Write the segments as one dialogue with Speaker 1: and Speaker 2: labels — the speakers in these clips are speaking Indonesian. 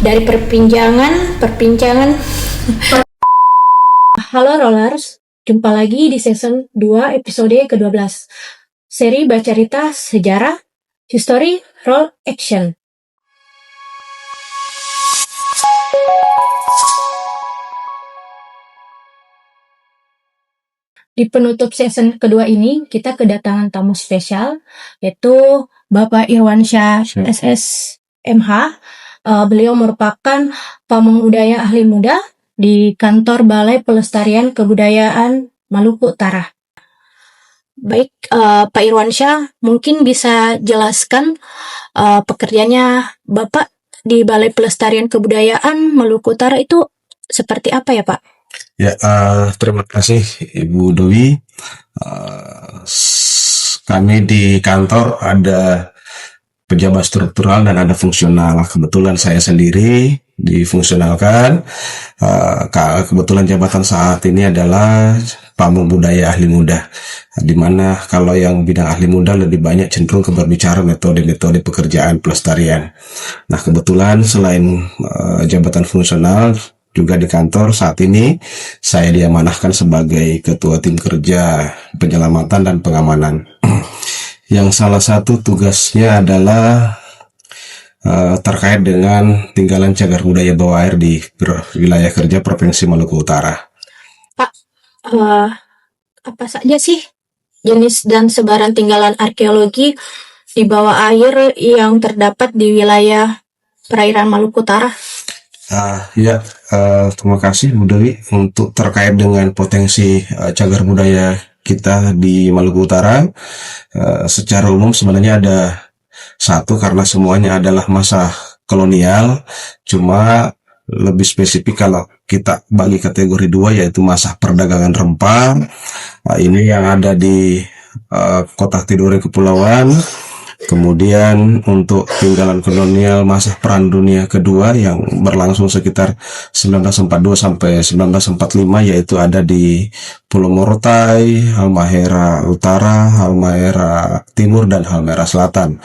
Speaker 1: dari perbincangan. Halo Rollers, jumpa lagi di season 2 episode ke-12 seri baca cerita sejarah History Roll Action. Di penutup season kedua ini, kita kedatangan tamu spesial, yaitu Bapak Irwansyah SSMH. Beliau merupakan pamong budaya ahli muda di kantor Balai Pelestarian Kebudayaan Maluku Utara. Baik, Pak Irwansyah, mungkin bisa jelaskan pekerjaannya Bapak di Balai Pelestarian Kebudayaan Maluku Utara itu seperti apa ya, Pak?
Speaker 2: Ya, terima kasih Ibu Dewi. Kami di kantor ada pejabat struktural dan ada fungsional. Kebetulan saya sendiri difungsionalkan. Kebetulan jabatan saat ini adalah pamong budaya ahli muda, di mana kalau yang bidang ahli muda lebih banyak cenderung ke berbicara metode-metode pekerjaan pelestarian. Nah, kebetulan selain jabatan fungsional, juga di kantor saat ini saya diamanahkan sebagai ketua tim kerja penyelamatan dan pengamanan. Yang salah satu tugasnya adalah terkait dengan tinggalan cagar budaya bawah air di wilayah kerja Provinsi Maluku Utara.
Speaker 1: Pak, apa saja sih jenis dan sebaran tinggalan arkeologi di bawah air yang terdapat di wilayah perairan Maluku Utara?
Speaker 2: Terima kasih Bu Dewi. Untuk terkait dengan potensi cagar budaya kita di Maluku Utara, secara umum sebenarnya ada satu, karena semuanya adalah masa kolonial, cuma lebih spesifik kalau kita bagi kategori dua, yaitu masa perdagangan rempah. Ini yang ada di Kota Tidore Kepulauan. Kemudian untuk tinggalan kolonial masa Perang Dunia Kedua yang berlangsung sekitar 1942 sampai 1945, yaitu ada di Pulau Morotai, Halmahera Utara, Halmahera Timur, dan Halmahera Selatan.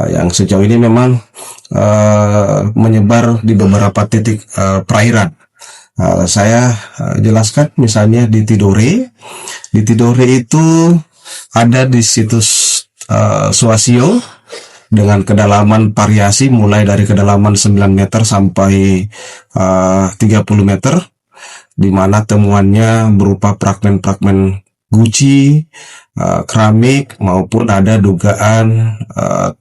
Speaker 2: Yang sejauh ini memang menyebar di beberapa titik perairan. Saya jelaskan misalnya di Tidore. Di Tidore itu ada di situs Suasio dengan kedalaman variasi mulai dari kedalaman 9 meter sampai 30 meter, di mana temuannya berupa fragmen-fragmen guci, keramik, maupun ada dugaan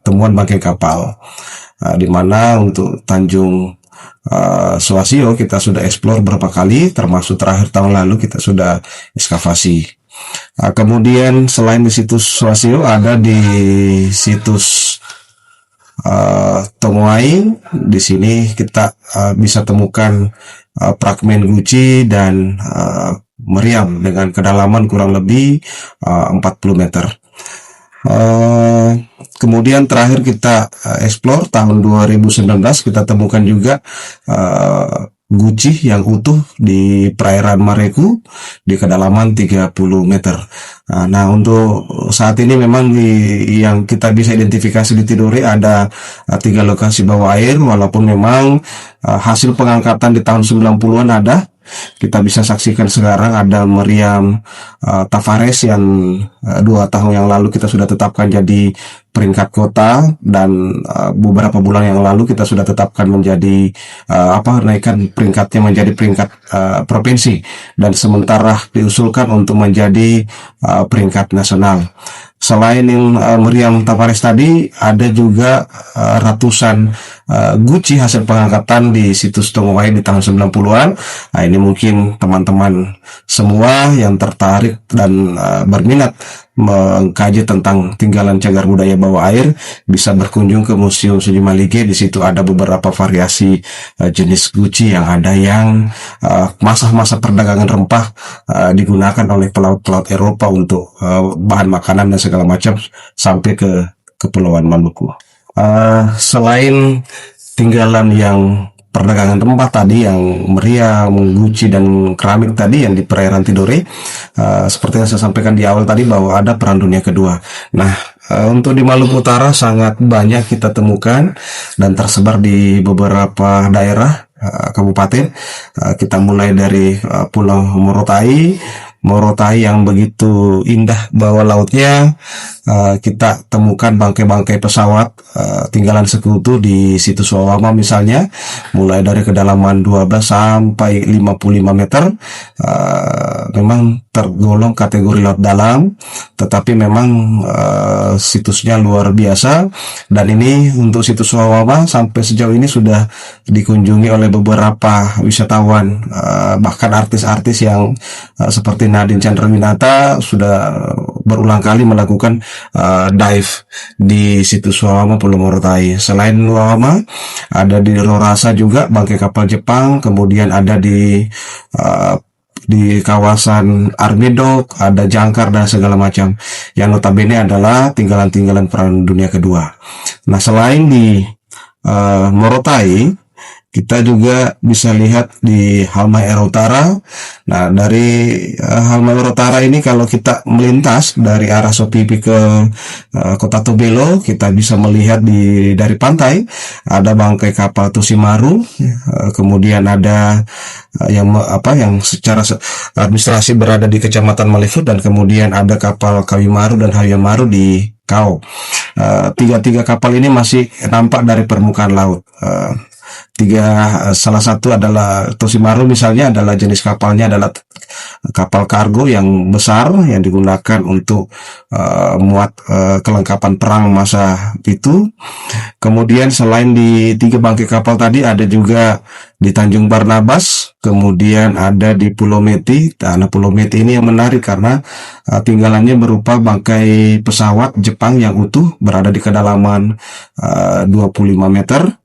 Speaker 2: temuan bangkai kapal. Di mana untuk Tanjung Suasio kita sudah eksplor beberapa kali, termasuk terakhir tahun lalu kita sudah ekskavasi. Kemudian selain di situs Suasio, ada di situs Tongoai. Di sini kita bisa temukan fragmen guci dan meriam dengan kedalaman kurang lebih 40 meter. Kemudian terakhir kita explore tahun 2019, kita temukan juga guci yang utuh di perairan Mareku di kedalaman 30 meter. Nah, untuk saat ini memang yang kita bisa identifikasi di Tidore ada 3 lokasi bawah air, walaupun memang hasil pengangkatan di tahun 90-an ada. Kita bisa saksikan sekarang ada meriam Tavares yang 2 tahun yang lalu kita sudah tetapkan jadi peringkat kota, dan beberapa bulan yang lalu kita sudah tetapkan menjadi naikkan peringkatnya menjadi peringkat provinsi, dan sementara diusulkan untuk menjadi peringkat nasional. Selain yang meriam Tavares tadi, ada juga ratusan guci hasil pengangkatan di situs Tongoai di tahun 90-an. Nah, ini mungkin teman-teman semua yang tertarik dan berminat mengkaji tentang tinggalan cagar budaya bawah air bisa berkunjung ke Museum Sunyi Malige. Di situ ada beberapa variasi jenis guci yang ada yang masa-masa perdagangan rempah digunakan oleh pelaut-pelaut Eropa untuk bahan makanan dan segala macam sampai ke Kepulauan Maluku. Selain tinggalan yang perdagangan rempah tadi, yang meriam, guci, dan keramik tadi yang di perairan Tidore, seperti yang saya sampaikan di awal tadi bahwa ada Perang Dunia Kedua. Nah, Untuk di Maluku Utara sangat banyak kita temukan dan tersebar di beberapa daerah kabupaten. Kita mulai dari Pulau Morotai, Morotai yang begitu indah bawah lautnya. Kita temukan bangkai-bangkai pesawat tinggalan sekutu di situs Wawama misalnya, mulai dari kedalaman 12 sampai 55 meter. Memang tergolong kategori laut dalam, tetapi memang situsnya luar biasa. Dan ini untuk situs Wawama sampai sejauh ini sudah dikunjungi oleh beberapa wisatawan, bahkan artis-artis yang seperti Nadine Chandrawinata sudah berulang kali melakukan dive di situs Wawama Pulau Morotai. Selain Wawama, ada di Rorasa juga bangkai kapal Jepang, kemudian ada di kawasan Armidok, ada Jangkar dan segala macam. Yang notabene adalah tinggalan-tinggalan Perang Dunia Kedua. Nah, selain di Morotai, kita juga bisa lihat di Halmahera Utara. Nah, dari Halmahera Utara ini kalau kita melintas dari arah Sopipi ke Kota Tobelo, kita bisa melihat dari pantai ada bangkai kapal Tusimaru, kemudian ada yang secara administrasi berada di Kecamatan Malifut, dan kemudian ada kapal Kawimaru dan Hayamaru di Kau. Tiga kapal ini masih nampak dari permukaan laut. Salah satu adalah Tusimaru misalnya, adalah jenis kapalnya adalah kapal kargo yang besar yang digunakan untuk muat kelengkapan perang masa itu. Kemudian selain di 3 bangkai kapal tadi, ada juga di Tanjung Barnabas, kemudian ada di Pulau Meti. Nah, Pulau Meti ini yang menarik karena tinggalannya berupa bangkai pesawat Jepang yang utuh berada di kedalaman 25 meter.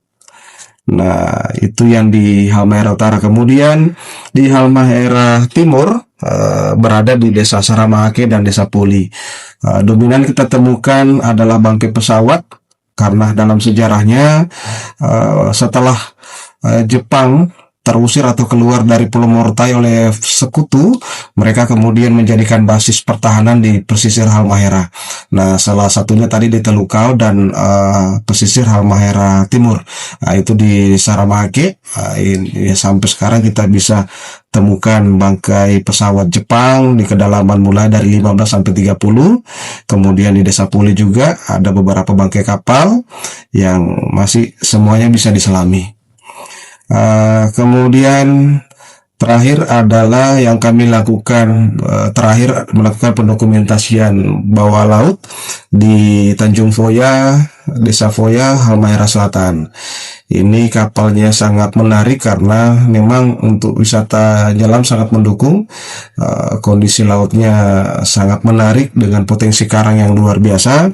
Speaker 2: Nah, itu yang di Halmahera Utara. Kemudian di Halmahera Timur berada di Desa Saramahake dan Desa Poli. Dominan kita temukan adalah bangkai pesawat karena dalam sejarahnya setelah Jepang terusir atau keluar dari Pulau Morotai oleh sekutu, mereka kemudian menjadikan basis pertahanan di pesisir Halmahera. Nah, salah satunya tadi di Telukau dan pesisir Halmahera Timur. Nah, itu di Saramahake. Sampai sekarang kita bisa temukan bangkai pesawat Jepang di kedalaman mulai dari 15 sampai 30. Kemudian di Desa Puli juga ada beberapa bangkai kapal yang masih semuanya bisa diselami. Kemudian terakhir adalah yang kami lakukan, melakukan pendokumentasian bawah laut di Tanjung Foya, Desa Foya, Halmahera Selatan. Ini kapalnya sangat menarik karena memang untuk wisata nyelam sangat mendukung. Kondisi lautnya sangat menarik dengan potensi karang yang luar biasa.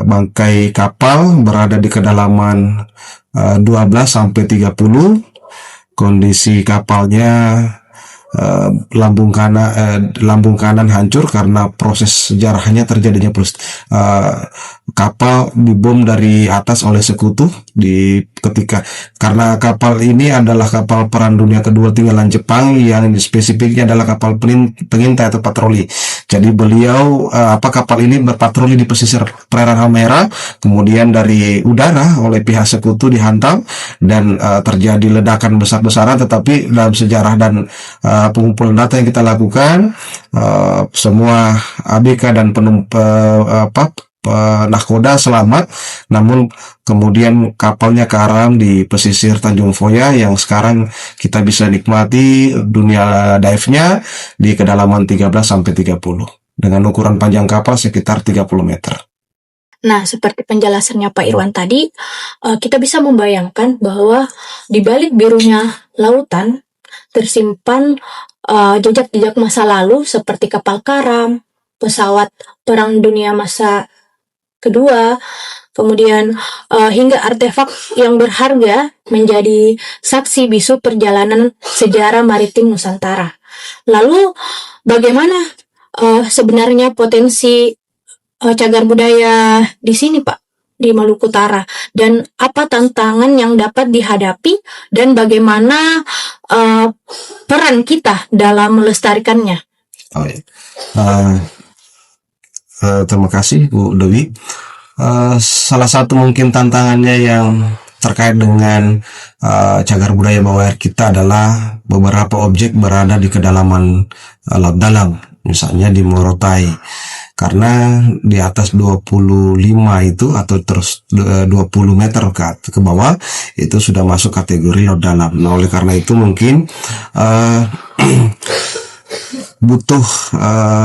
Speaker 2: Bangkai kapal berada di kedalaman 12 sampai 30. Kondisi kapalnya lambung kanan hancur karena proses sejarahnya terjadinya kapal dibom dari atas oleh sekutu karena kapal ini adalah kapal Perang Dunia Kedua tinggalan Jepang yang spesifiknya adalah kapal pengintai atau patroli. Jadi kapal ini berpatroli di pesisir perairan Halmahera, kemudian dari udara oleh pihak sekutu dihantam dan terjadi ledakan besar-besaran. Tetapi dalam sejarah dan pengumpulan data yang kita lakukan, semua ABK dan nahkoda selamat, namun kemudian kapalnya karam di pesisir Tanjung Foya yang sekarang kita bisa nikmati dunia dive-nya di kedalaman 13 sampai 30 dengan ukuran panjang kapal sekitar 30 meter.
Speaker 1: Nah, seperti penjelasannya Pak Irwan tadi, kita bisa membayangkan bahwa di balik birunya lautan tersimpan jejak-jejak masa lalu seperti kapal karam, pesawat Perang Dunia masa kedua, kemudian hingga artefak yang berharga menjadi saksi bisu perjalanan sejarah maritim Nusantara. Lalu bagaimana sebenarnya potensi cagar budaya di sini, Pak, di Maluku Utara, dan apa tantangan yang dapat dihadapi dan bagaimana peran kita dalam melestarikannya?
Speaker 2: Terima kasih Bu Dewi. Salah satu mungkin tantangannya yang terkait dengan cagar budaya bawah air kita adalah beberapa objek berada di kedalaman laut dalam, misalnya di Morotai. Karena di atas 25 itu atau terus 20 meter ke bawah itu sudah masuk kategori laut dalam. Nah, oleh karena itu mungkin butuh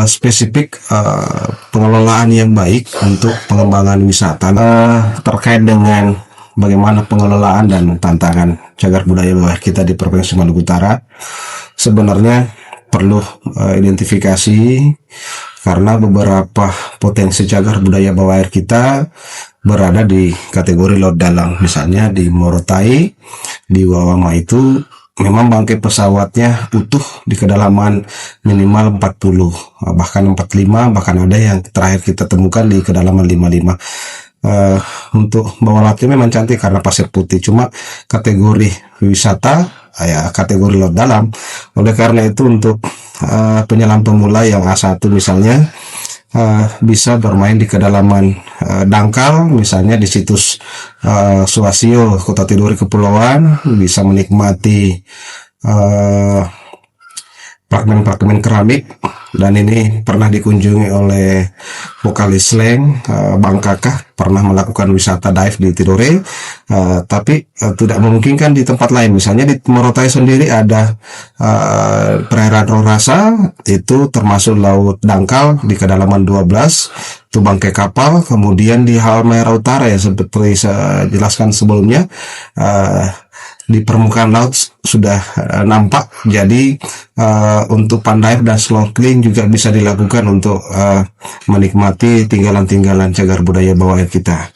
Speaker 2: spesifik pengelolaan yang baik untuk pengembangan wisata terkait dengan bagaimana pengelolaan dan tantangan cagar budaya bawah kita di Provinsi Maluku Utara. Sebenarnya perlu identifikasi karena beberapa potensi cagar budaya bawah air kita berada di kategori laut dalam. Misalnya di Morotai, di Wawama itu memang bangkai pesawatnya utuh di kedalaman minimal 40, bahkan 45, bahkan ada yang terakhir kita temukan di kedalaman 55. Untuk bawah lautnya memang cantik karena pasir putih, cuma kategori wisata ya kategori laut dalam. Oleh karena itu untuk penyelam pemula yang A1 misalnya bisa bermain di kedalaman dangkal, misalnya di situs Suasio, Kota Tidore Kepulauan, bisa menikmati fragmen-fragmen keramik, dan ini pernah dikunjungi oleh vokalis Slang Bang Kakah, pernah melakukan wisata dive di Tidore, tapi tidak memungkinkan di tempat lain. Misalnya di Morotai sendiri ada perairan Rorasa, itu termasuk laut dangkal di kedalaman 12, itu bangkai kapal. Kemudian di Halmahera Utara ya seperti saya jelaskan sebelumnya, di permukaan laut sudah nampak. Jadi untuk pandive dan snorkeling juga bisa dilakukan untuk menikmati tinggalan-tinggalan cagar budaya bawah air kita.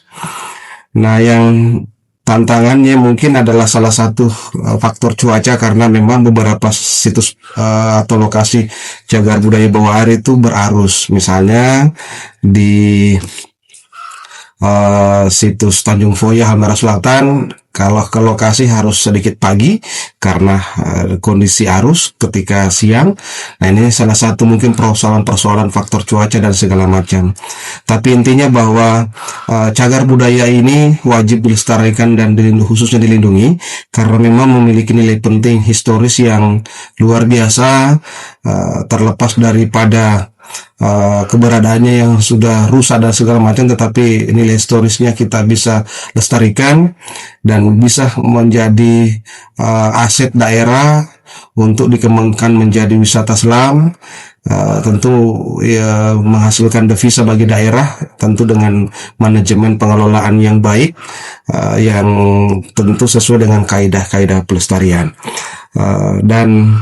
Speaker 2: Nah, yang tantangannya mungkin adalah salah satu faktor cuaca, karena memang beberapa situs atau lokasi cagar budaya bawah air itu berarus. Misalnya di situs Tanjung Foya, Halmahera Selatan, kalau ke lokasi harus sedikit pagi karena kondisi arus ketika siang. Nah, ini salah satu mungkin persoalan faktor cuaca dan segala macam. Tapi intinya bahwa cagar budaya ini wajib dilestarikan dan khususnya dilindungi karena memang memiliki nilai penting historis yang luar biasa, terlepas daripada keberadaannya yang sudah rusak dan segala macam, tetapi nilai historisnya kita bisa lestarikan dan bisa menjadi aset daerah untuk dikembangkan menjadi wisata selam. Tentu ya, menghasilkan devisa bagi daerah, tentu dengan manajemen pengelolaan yang baik, yang tentu sesuai dengan kaidah-kaidah pelestarian. Dan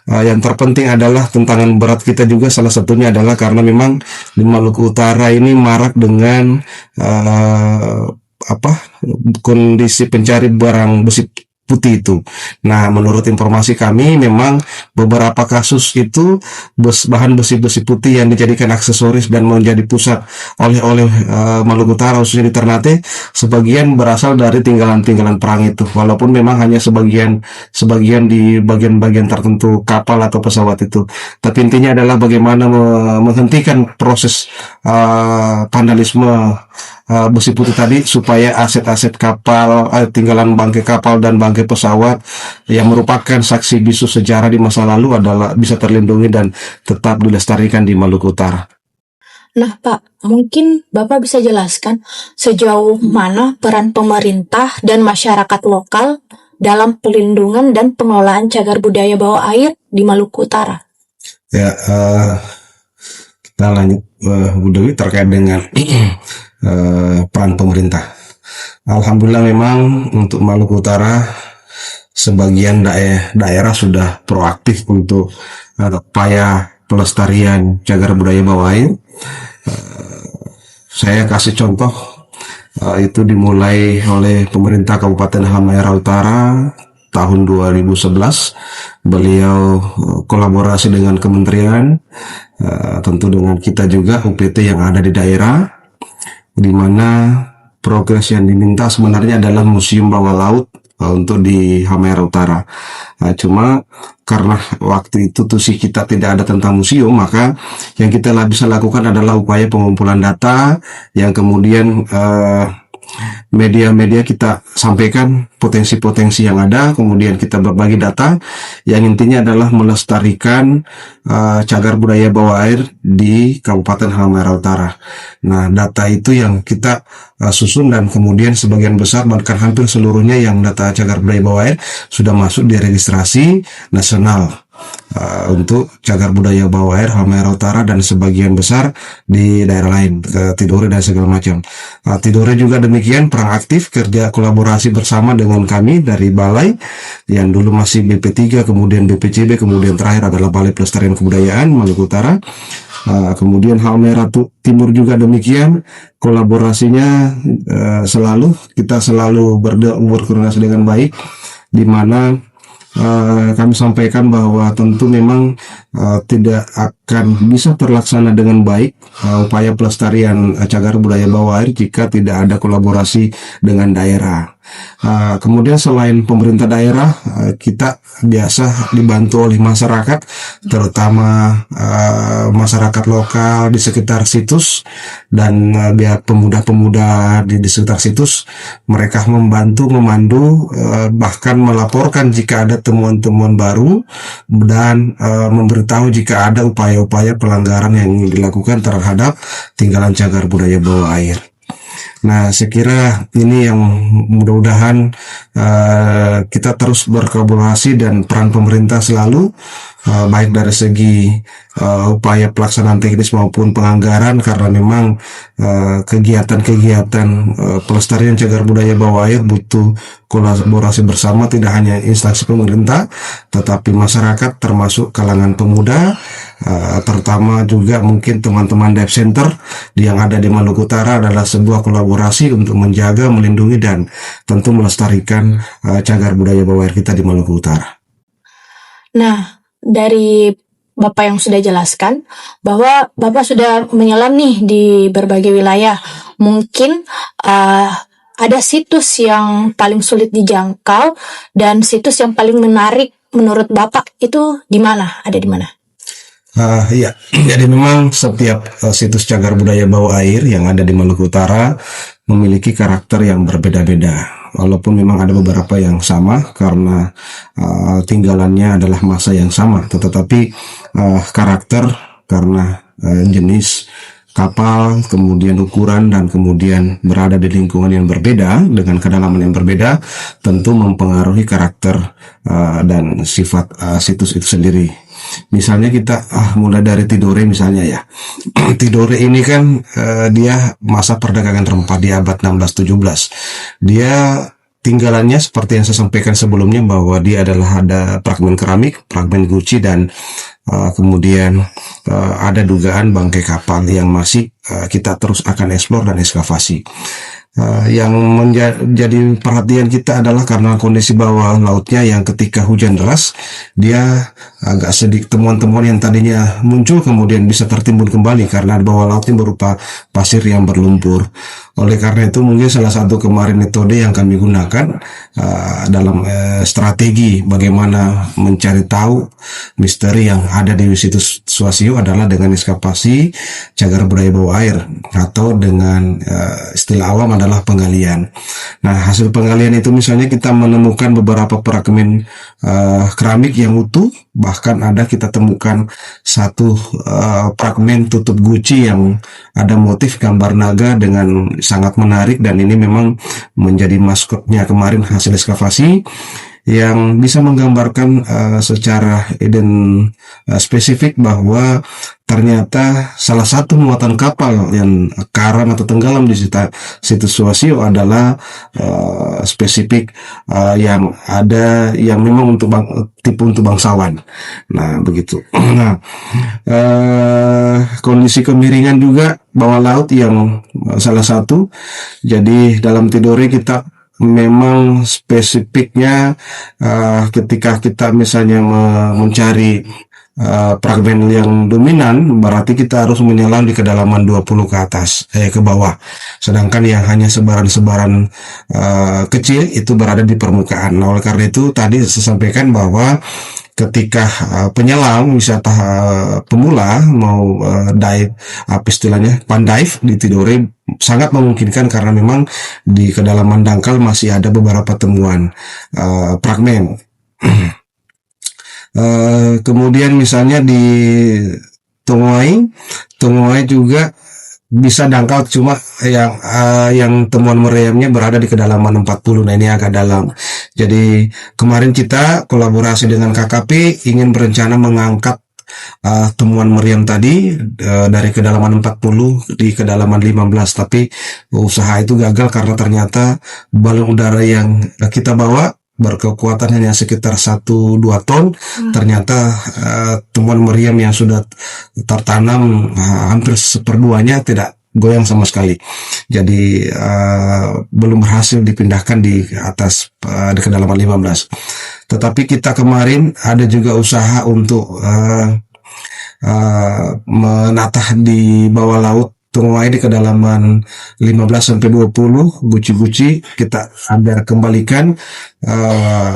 Speaker 2: yang terpenting adalah tantangan berat kita juga salah satunya adalah karena memang di Maluku Utara ini marak dengan kondisi pencari barang besi putih itu. Nah, menurut informasi kami memang beberapa kasus itu bahan besi-besi putih yang dijadikan aksesoris dan menjadi pusat oleh-oleh Maluku Utara, khususnya di Ternate, sebagian berasal dari tinggalan-tinggalan perang itu. Walaupun memang hanya sebagian di bagian-bagian tertentu kapal atau pesawat itu. Tapi intinya adalah bagaimana menghentikan proses vandalisme besi putih tadi, supaya aset-aset kapal, tinggalan bangkai kapal dan bangkai pesawat yang merupakan saksi bisu sejarah di masa lalu adalah bisa terlindungi dan tetap dilestarikan di Maluku Utara.
Speaker 1: Nah, Pak, mungkin Bapak bisa jelaskan sejauh mana peran pemerintah dan masyarakat lokal dalam pelindungan dan pengelolaan cagar budaya bawah air di Maluku Utara?
Speaker 2: Ya, kita lanjut Bu Dewi terkait dengan peran pemerintah. Alhamdulillah memang untuk Maluku Utara sebagian daerah sudah proaktif untuk upaya pelestarian cagar budaya bawah air. Saya kasih contoh, itu dimulai oleh pemerintah Kabupaten Halmahera Utara tahun 2011. Beliau kolaborasi dengan kementerian, tentu dengan kita juga UPT yang ada di daerah, di mana progres yang diminta sebenarnya adalah museum bawah laut untuk di Halmahera Utara. Cuma karena waktu itu tusi kita tidak ada tentang museum, maka yang kita bisa lakukan adalah upaya pengumpulan data yang kemudian media-media kita sampaikan potensi-potensi yang ada, kemudian kita berbagi data yang intinya adalah melestarikan cagar budaya bawah air di Kabupaten Halmahera Utara. Nah, data itu yang kita susun dan kemudian sebagian besar bahkan hampir seluruhnya yang data cagar budaya bawah air sudah masuk di registrasi nasional untuk cagar budaya bawah air Halmahera Utara dan sebagian besar di daerah lain, ke Tidore dan segala macam. Tidore juga demikian, perang aktif kerja kolaborasi bersama dengan kami dari Balai yang dulu masih BP3, kemudian BPCB, kemudian terakhir adalah Balai Pelestarian Kebudayaan Maluku Utara. Kemudian Halmahera Timur juga demikian, kolaborasinya kita selalu berkoordinasi dengan baik, di mana kami sampaikan bahwa tentu memang tidak akan bisa terlaksana dengan baik upaya pelestarian cagar budaya bawah air jika tidak ada kolaborasi dengan daerah. Kemudian selain pemerintah daerah, kita biasa dibantu oleh masyarakat, terutama masyarakat lokal di sekitar situs dan pemuda-pemuda di sekitar situs. Mereka membantu, memandu, bahkan melaporkan jika ada temuan-temuan baru dan memberitahu jika ada upaya-upaya pelanggaran yang dilakukan terhadap tinggalan cagar budaya bawah air. Nah, saya kira ini yang mudah-mudahan kita terus berkolaborasi dan peran pemerintah selalu baik dari segi upaya pelaksanaan teknis maupun penganggaran, karena memang kegiatan-kegiatan pelestarian cagar budaya bawah air butuh kolaborasi bersama, tidak hanya instansi pemerintah tetapi masyarakat termasuk kalangan pemuda, terutama juga mungkin teman-teman dive center yang ada di Maluku Utara adalah sebuah kolaborasi untuk menjaga, melindungi dan tentu melestarikan cagar budaya bawah air kita di Maluku Utara.
Speaker 1: Nah, dari Bapak yang sudah jelaskan bahwa Bapak sudah menyelam nih di berbagai wilayah. Mungkin ada situs yang paling sulit dijangkau dan situs yang paling menarik menurut Bapak itu di mana? Ada di mana?
Speaker 2: Iya, jadi memang setiap situs cagar budaya bawah air yang ada di Maluku Utara memiliki karakter yang berbeda-beda. Walaupun memang ada beberapa yang sama karena tinggalannya adalah masa yang sama, tetapi karakter karena jenis kapal, kemudian ukuran, dan kemudian berada di lingkungan yang berbeda dengan kedalaman yang berbeda, tentu mempengaruhi karakter dan sifat situs itu sendiri. Misalnya kita mulai dari Tidore misalnya ya. Tidore ini kan dia masa perdagangan rempah di abad 16-17. Dia tinggalannya seperti yang saya sampaikan sebelumnya bahwa dia adalah ada fragmen keramik, fragmen guci, dan kemudian ada dugaan bangkai kapal yang masih kita terus akan eksplor dan ekskavasi. Yang menjadi perhatian kita adalah karena kondisi bawah lautnya yang ketika hujan deras dia agak sedikit temuan-temuan yang tadinya muncul kemudian bisa tertimbun kembali karena bawah lautnya berupa pasir yang berlumpur. Oleh karena itu mungkin salah satu kemarin metode yang kami gunakan dalam strategi bagaimana mencari tahu misteri yang ada di situs Suasio adalah dengan ekskavasi cagar budaya bawah air, atau dengan istilah awam adalah penggalian. Nah, hasil penggalian itu misalnya kita menemukan beberapa fragmen keramik yang utuh, bahkan ada kita temukan satu fragmen tutup guci yang ada motif gambar naga dengan sangat menarik, dan ini memang menjadi maskotnya kemarin hasil ekskavasi yang bisa menggambarkan secara spesifik bahwa ternyata salah satu muatan kapal yang karam atau tenggelam di situs Suasio adalah spesifik yang ada yang memang untuk tipe untuk bangsawan. Nah, begitu. Nah, kondisi kemiringan juga bawah laut yang salah satu. Jadi dalam Tidore kita memang spesifiknya ketika kita misalnya mencari fragmen yang dominan, berarti kita harus menyelam di kedalaman 20 ke atas, ke bawah. Sedangkan yang hanya sebaran-sebaran kecil itu berada di permukaan. Nah, oleh karena itu tadi saya sampaikan bahwa ketika penyelam wisata pemula mau dive, apa istilahnya, pandive di Tidore, sangat memungkinkan karena memang di kedalaman dangkal masih ada beberapa temuan fragmen. Kemudian misalnya di Tongoai juga bisa dangkal, cuma yang temuan meriamnya berada di kedalaman 40. Nah, ini agak dalam. Jadi kemarin kita kolaborasi dengan KKP ingin berencana mengangkat temuan meriam tadi dari kedalaman 40 di kedalaman 15, tapi usaha itu gagal karena ternyata balon udara yang kita bawa berkekuatan hanya sekitar 1-2 ton. Ternyata temuan meriam yang sudah tertanam hampir seperduanya tidak goyang sama sekali. Jadi belum berhasil dipindahkan di atas di kedalaman 15. Tetapi kita kemarin ada juga usaha untuk menatah di bawah laut Tongoai di kedalaman 15-20 guci-guci. Kita ada kembalikan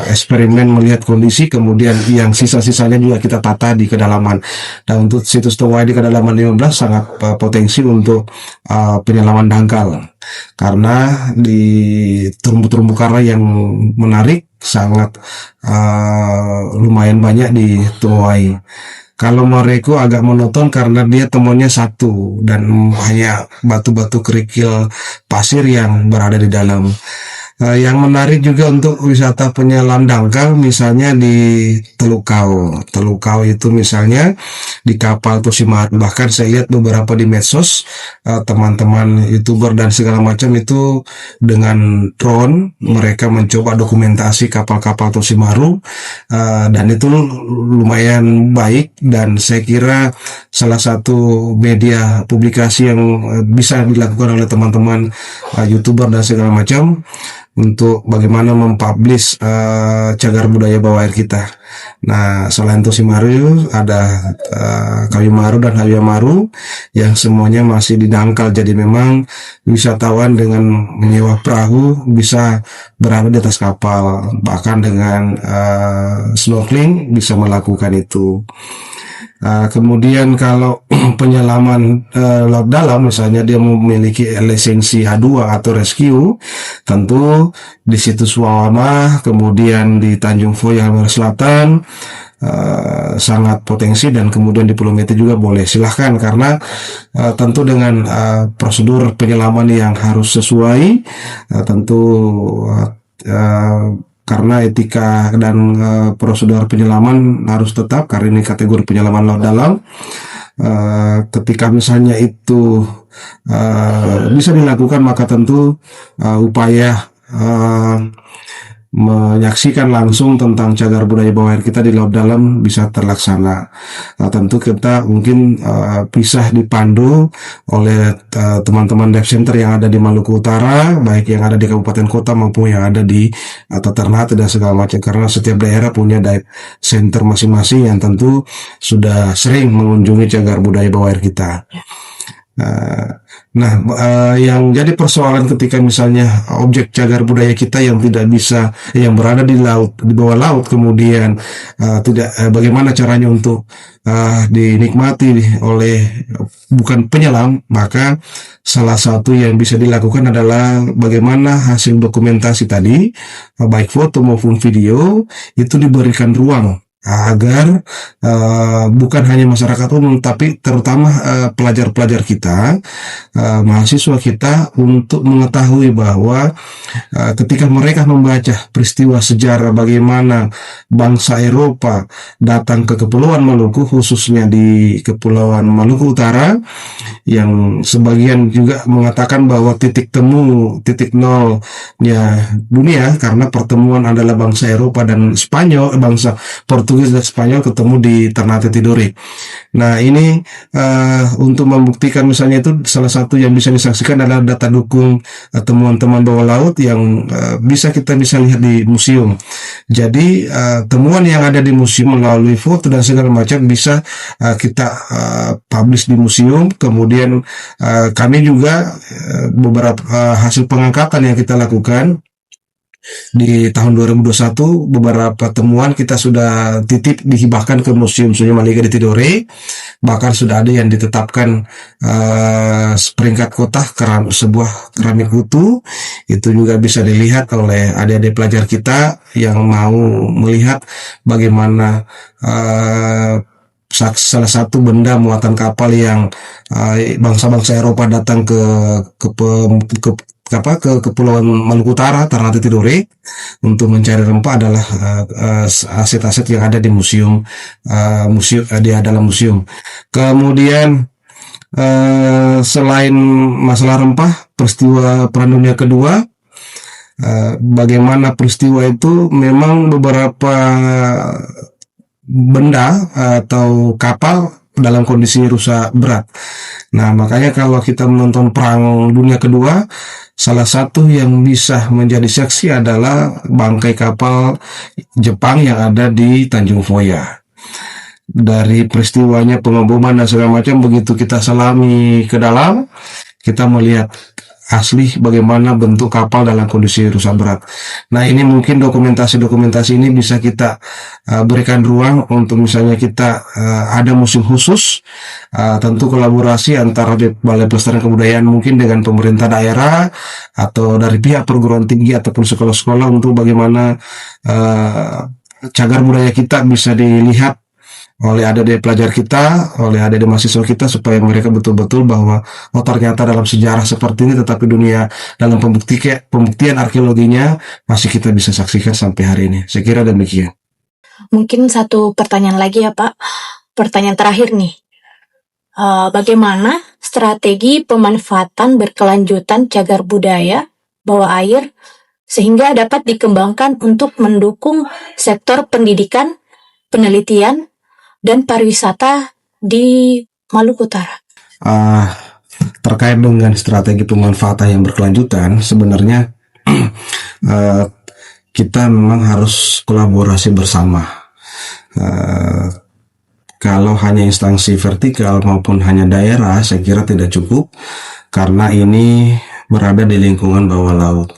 Speaker 2: eksperimen melihat kondisi, kemudian yang sisa-sisanya juga kita tata di kedalaman. Dan untuk situs Tongoai di kedalaman 15 sangat potensi untuk penyelaman dangkal karena di terumbu-terumbu karang yang menarik sangat lumayan banyak di Tongoai. Kalau Mareko agak monoton karena dia temuannya satu dan hanya batu-batu kerikil pasir yang berada di dalam. Yang menarik juga untuk wisata penyelam dangkal misalnya di Telukau. Telukau itu misalnya di kapal Tosimaru. Bahkan saya lihat beberapa di medsos, teman-teman YouTuber dan segala macam itu dengan drone mereka mencoba dokumentasi kapal-kapal Tosimaru, dan itu lumayan baik, dan saya kira salah satu media publikasi yang bisa dilakukan oleh teman-teman YouTuber dan segala macam untuk bagaimana mempublish cagar budaya bawah air kita. Nah, selain Tosimaru ada Kayu Maru dan Hayamaru yang semuanya masih didangkal. Jadi memang wisatawan dengan menyewa perahu bisa berada di atas kapal, bahkan dengan snorkeling bisa melakukan itu. Kemudian kalau penyelaman laut dalam, misalnya dia memiliki lisensi H2 atau rescue, tentu di situs Wawama, kemudian di Tanjung Foya Selatan sangat potensi, dan kemudian di Pulau Mete juga boleh, silahkan, karena tentu dengan prosedur penyelaman yang harus sesuai, tentu karena etika dan prosedur penyelaman harus tetap, karena ini kategori penyelaman laut dalam. Ketika misalnya itu bisa dilakukan, maka tentu upaya menyaksikan langsung tentang cagar budaya bawah air kita di laut dalam bisa terlaksana. Tentu kita mungkin bisa dipandu oleh teman-teman dive center yang ada di Maluku Utara, baik yang ada di kabupaten kota maupun yang ada di Ternate dan segala macam, karena setiap daerah punya dive center masing-masing yang tentu sudah sering mengunjungi cagar budaya bawah air kita. Nah, yang jadi persoalan ketika misalnya objek cagar budaya kita yang tidak bisa, yang berada di laut, di bawah laut, kemudian tidak, bagaimana caranya untuk dinikmati oleh bukan penyelam, maka salah satu yang bisa dilakukan adalah bagaimana hasil dokumentasi tadi, baik foto maupun video, itu diberikan ruang agar bukan hanya masyarakat umum, tapi terutama pelajar-pelajar kita, mahasiswa kita, untuk mengetahui bahwa ketika mereka membaca peristiwa sejarah bagaimana bangsa Eropa datang ke Kepulauan Maluku, khususnya di Kepulauan Maluku Utara, yang sebagian juga mengatakan bahwa titik nolnya dunia karena pertemuan adalah bangsa Eropa dan Spanyol, bangsa Portugis Portugis dan Spanyol ketemu di Ternate Tidore. Nah, ini untuk membuktikan misalnya itu salah satu yang bisa disaksikan adalah data dukung temuan-temuan bawah laut yang kita bisa lihat di museum. Jadi temuan yang ada di museum melalui foto dan segala macam bisa kita publish di museum. Kemudian kami juga beberapa hasil pengangkatan yang kita lakukan di tahun 2021, beberapa temuan kita sudah dihibahkan ke Museum Sungai Maliga di Tidore. Bahkan sudah ada yang ditetapkan peringkat kota sebuah keramik utuh. Itu juga bisa dilihat oleh adik-adik pelajar kita yang mau melihat bagaimana salah satu benda muatan kapal yang bangsa-bangsa Eropa datang ke Kepulauan Maluku Utara, Ternate Tidore, untuk mencari rempah adalah aset-aset yang ada di museum di dalam museum. Kemudian selain masalah rempah, peristiwa Perang Dunia Kedua, bagaimana peristiwa itu memang beberapa benda atau kapal dalam kondisi rusak berat. Nah, makanya kalau kita menonton Perang Dunia Kedua, salah satu yang bisa menjadi saksi adalah bangkai kapal Jepang yang ada di Tanjung Foya. Dari peristiwanya, pengeboman dan segala macam, begitu kita selami ke dalam, kita melihat asli bagaimana bentuk kapal dalam kondisi rusak berat. Nah, ini mungkin dokumentasi ini bisa kita berikan ruang untuk misalnya kita ada museum khusus, tentu kolaborasi antara Balai Pelestarian Kebudayaan mungkin dengan pemerintah daerah atau dari pihak perguruan tinggi ataupun sekolah-sekolah untuk bagaimana cagar budaya kita bisa dilihat oleh adik-adik pelajar kita, oleh adik-adik mahasiswa kita, supaya mereka betul-betul bahwa ternyata dalam sejarah seperti ini, tetapi dunia dalam pembuktian arkeologinya masih kita bisa saksikan sampai hari ini. Saya kira demikian.
Speaker 1: Mungkin satu pertanyaan lagi ya Pak, pertanyaan terakhir nih. Bagaimana strategi pemanfaatan berkelanjutan cagar budaya bawah air sehingga dapat dikembangkan untuk mendukung sektor pendidikan, penelitian, dan pariwisata di Maluku Utara?
Speaker 2: Terkait dengan strategi pemanfaatan yang berkelanjutan, sebenarnya kita memang harus kolaborasi bersama. Kalau hanya instansi vertikal maupun hanya daerah, saya kira tidak cukup, karena ini berada di lingkungan bawah laut.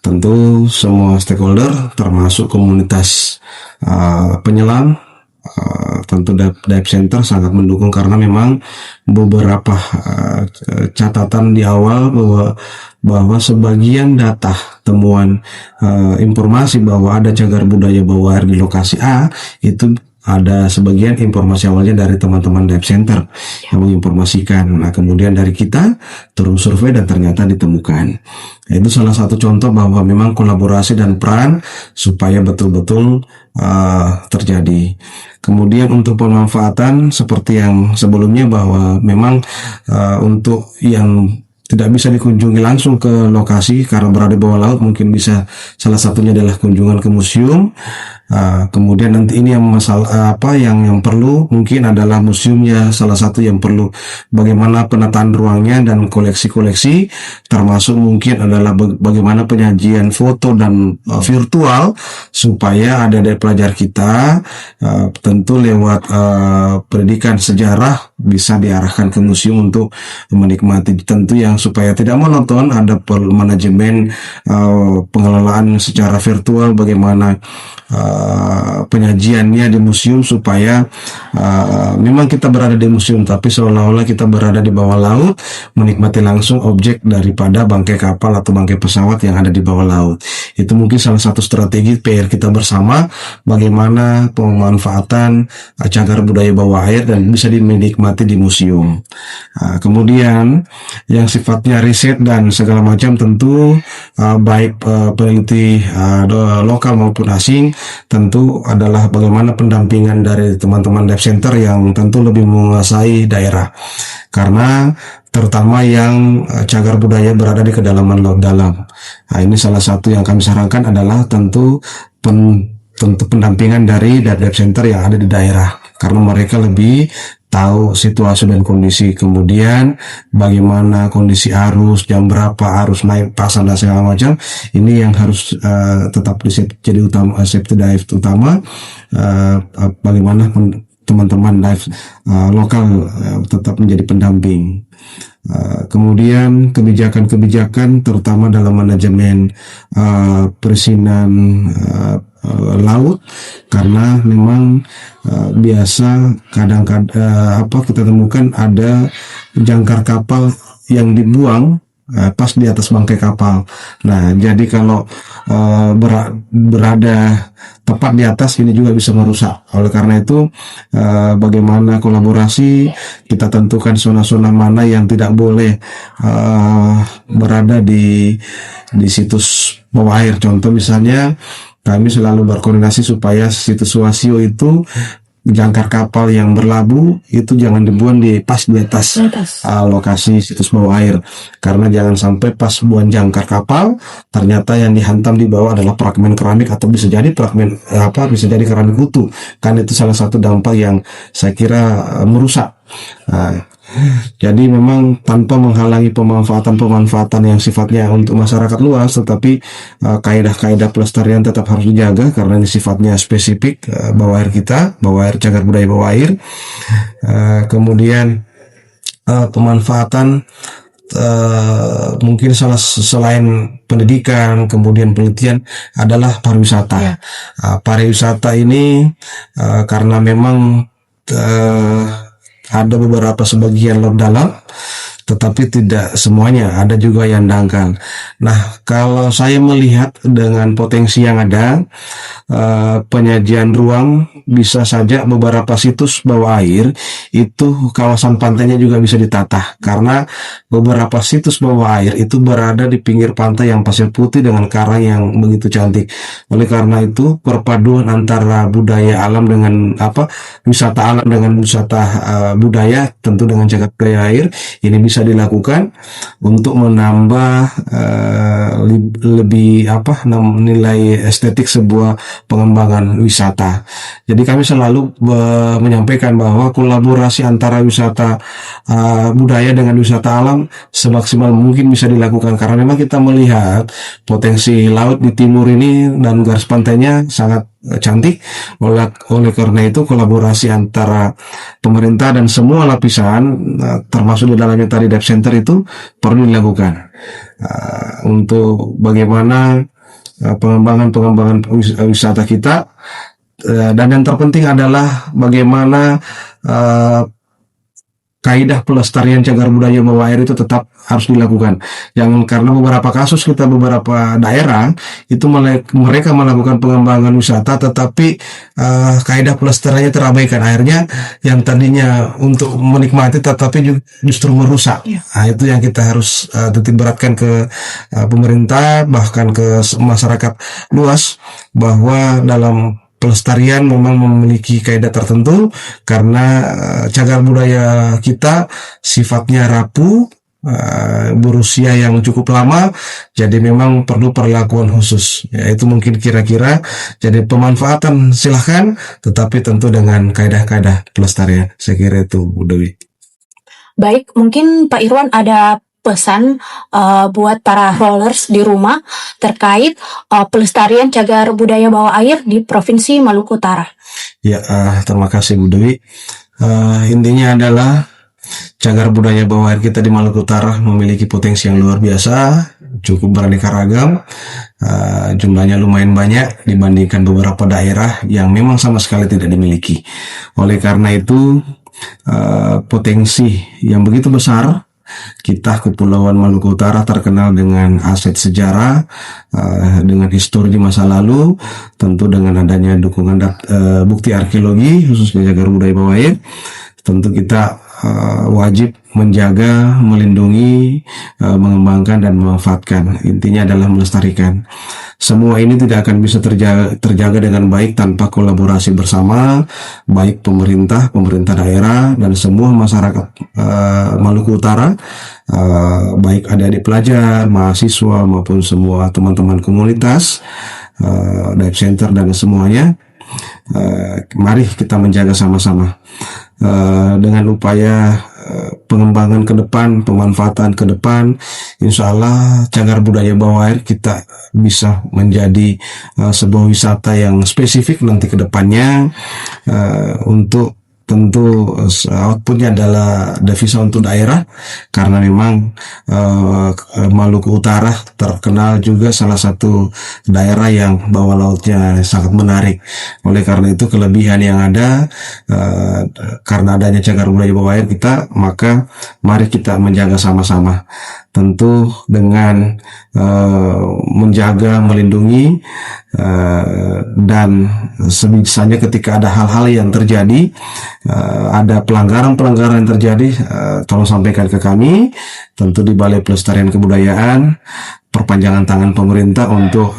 Speaker 2: Tentu semua stakeholder, termasuk komunitas penyelam, tentu dive center sangat mendukung, karena memang beberapa catatan di awal bahwa sebagian data temuan informasi bahwa ada cagar budaya bawah air di lokasi A, itu ada sebagian informasi awalnya dari teman-teman dive center yang menginformasikan. Nah, kemudian dari kita turun survei dan ternyata ditemukan. Itu salah satu contoh bahwa memang kolaborasi dan peran supaya betul-betul terjadi. Kemudian untuk pemanfaatan seperti yang sebelumnya, bahwa memang untuk yang tidak bisa dikunjungi langsung ke lokasi karena berada di bawah laut, mungkin bisa salah satunya adalah kunjungan ke museum. Kemudian nanti ini yang yang perlu mungkin adalah museumnya, salah satu yang perlu bagaimana penataan ruangnya dan koleksi-koleksi, termasuk mungkin adalah bagaimana penyajian foto dan virtual, supaya adik-adik pelajar kita tentu lewat pendidikan sejarah bisa diarahkan ke museum untuk menikmati. Tentu yang supaya tidak monoton, ada manajemen pengelolaan secara virtual, bagaimana penyajiannya di museum, supaya memang kita berada di museum tapi seolah-olah kita berada di bawah laut, menikmati langsung objek daripada bangkai kapal atau bangkai pesawat yang ada di bawah laut. Itu mungkin salah satu strategi PR kita bersama, bagaimana pemanfaatan cagar budaya bawah air dan bisa dinikmati di museum. Kemudian yang sifatnya riset dan segala macam, tentu baik peneliti lokal maupun asing, tentu adalah bagaimana pendampingan dari teman-teman dive center yang tentu lebih menguasai daerah, karena terutama yang cagar budaya berada di kedalaman laut dalam. Nah, ini salah satu yang kami sarankan adalah tentu tentu pendampingan dari Dive Center yang ada di daerah, karena mereka lebih tahu situasi dan kondisi, kemudian bagaimana kondisi arus, jam berapa arus naik pasang dan segala macam. Ini yang harus tetap jadi utama, safety dive utama. Bagaimana teman-teman dive lokal tetap menjadi pendamping. Kemudian kebijakan-kebijakan terutama dalam manajemen perizinan laut, karena memang biasa kadang-kadang kita temukan ada jangkar kapal yang dibuang pas di atas bangkai kapal. Nah, jadi kalau berada tepat di atas, ini juga bisa merusak. Oleh karena itu, bagaimana kolaborasi, kita tentukan zona-zona mana yang tidak boleh berada di situs bawah air. Contoh misalnya, kami selalu berkoordinasi supaya situs Wasio itu jangkar kapal yang berlabuh itu jangan dibuang pas di atas lokasi situs bawah air, karena jangan sampai pas buang jangkar kapal ternyata yang dihantam di bawah adalah fragmen keramik, atau bisa jadi fragmen bisa jadi keramik utuh, kan itu salah satu dampak yang saya kira merusak. Jadi memang tanpa menghalangi pemanfaatan yang sifatnya untuk masyarakat luas, tetapi kaidah-kaidah pelestarian tetap harus dijaga karena ini sifatnya spesifik bawah air kita, bawah air, cagar budaya bawah air. Kemudian pemanfaatan mungkin selain pendidikan, kemudian penelitian adalah pariwisata. Pariwisata ini karena memang ada beberapa sebagian laut dalam, tetapi tidak semuanya, ada juga yang dangkal. Nah, kalau saya melihat dengan potensi yang ada, penyajian ruang, bisa saja beberapa situs bawah air itu kawasan pantainya juga bisa ditata, karena beberapa situs bawah air itu berada di pinggir pantai yang pasir putih dengan karang yang begitu cantik. Oleh karena itu, perpaduan antara budaya alam dengan wisata alam dengan wisata budaya, tentu dengan cagar budaya air, ini bisa dilakukan untuk menambah lebih nilai estetik sebuah pengembangan wisata. Jadi kami selalu menyampaikan bahwa kolaborasi antara wisata budaya dengan wisata alam semaksimal mungkin bisa dilakukan, karena memang kita melihat potensi laut di timur ini dan garis pantainya sangat cantik. Oleh karena itu, kolaborasi antara pemerintah dan semua lapisan, termasuk di dalamnya tadi Dive Center, itu perlu dilakukan untuk bagaimana pengembangan wisata kita. Dan yang terpenting adalah bagaimana kaidah pelestarian cagar budaya bawah air itu tetap harus dilakukan. Karena beberapa kasus beberapa daerah itu mereka melakukan pengembangan wisata, tetapi kaidah pelestariannya terabaikan. Akhirnya yang tadinya untuk menikmati tetapi justru merusak. Nah, itu yang kita harus titik beratkan ke pemerintah, bahkan ke masyarakat luas, bahwa dalam pelestarian memang memiliki kaidah tertentu, karena cagar budaya kita sifatnya rapuh, berusia yang cukup lama, jadi memang perlu perlakuan khusus. Itu mungkin kira-kira. Jadi pemanfaatan silahkan, tetapi tentu dengan kaidah-kaidah pelestarian. Saya kira itu, Bu Dewi.
Speaker 1: Baik, mungkin Pak Irwan ada pesan buat para rollers di rumah terkait pelestarian cagar budaya bawah air di Provinsi Maluku Utara.
Speaker 2: Ya, terima kasih Bu Dewi. Intinya adalah cagar budaya bawah air kita di Maluku Utara memiliki potensi yang luar biasa, cukup beraneka ragam, jumlahnya lumayan banyak dibandingkan beberapa daerah yang memang sama sekali tidak dimiliki. Oleh karena itu, potensi yang begitu besar, kita Kepulauan Maluku Utara terkenal dengan aset sejarah, dengan histori di masa lalu, tentu dengan adanya dukungan bukti arkeologi khususnya cagar budaya bawah air, tentu kita wajib menjaga, melindungi, mengembangkan dan memanfaatkan. Intinya adalah melestarikan. Semua ini tidak akan bisa terjaga dengan baik tanpa kolaborasi bersama, baik pemerintah daerah, dan semua masyarakat Maluku Utara, baik adik-adik pelajar, mahasiswa, maupun semua teman-teman komunitas. dive center dan semuanya. Mari kita menjaga sama-sama dengan upaya pengembangan ke depan, pemanfaatan ke depan. Insya Allah cagar budaya bawah air kita bisa menjadi sebuah wisata yang spesifik nanti ke depannya, untuk tentu outputnya adalah devisa untuk daerah, karena memang Maluku Utara terkenal juga salah satu daerah yang bawah lautnya sangat menarik. Oleh karena itu kelebihan yang ada karena adanya cagar budaya bawah air kita, maka mari kita menjaga sama-sama, tentu dengan menjaga, melindungi, dan sebisanya ketika ada hal-hal yang terjadi, ada pelanggaran-pelanggaran yang terjadi, tolong sampaikan ke kami, tentu di Balai Pelestarian Kebudayaan, perpanjangan tangan pemerintah untuk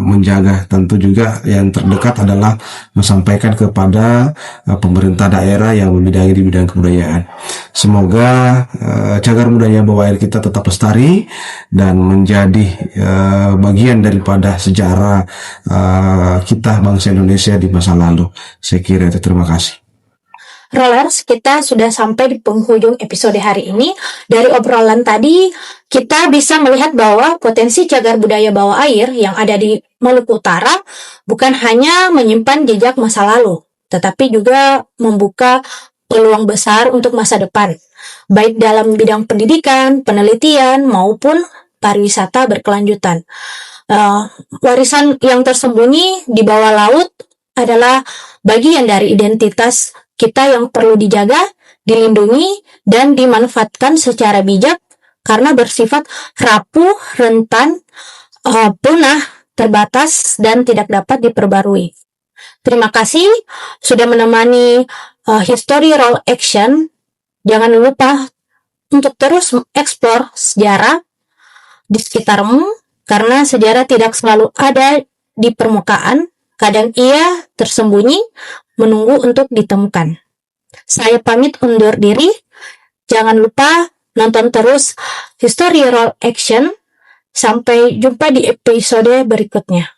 Speaker 2: menjaga. Tentu juga yang terdekat adalah menyampaikan kepada pemerintah daerah yang membidangi di bidang kebudayaan. Semoga cagar budaya bawah air kita tetap lestari dan menjadi bagian daripada sejarah kita bangsa Indonesia di masa lalu. Saya kira itu. Terima kasih.
Speaker 1: Rollers, kita sudah sampai di penghujung episode hari ini. Dari obrolan tadi, kita bisa melihat bahwa potensi cagar budaya bawah air yang ada di Maluku Utara bukan hanya menyimpan jejak masa lalu, tetapi juga membuka peluang besar untuk masa depan, baik dalam bidang pendidikan, penelitian, maupun pariwisata berkelanjutan. Warisan yang tersembunyi di bawah laut adalah bagian dari identitas kita yang perlu dijaga, dilindungi, dan dimanfaatkan secara bijak karena bersifat rapuh, rentan, punah, terbatas, dan tidak dapat diperbarui. Terima kasih sudah menemani History Roll Action. Jangan lupa untuk terus mengeksplor sejarah di sekitarmu, karena sejarah tidak selalu ada di permukaan. Kadang ia tersembunyi, menunggu untuk ditemukan. Saya pamit undur diri. Jangan lupa nonton terus History Roll Action. Sampai jumpa di episode berikutnya.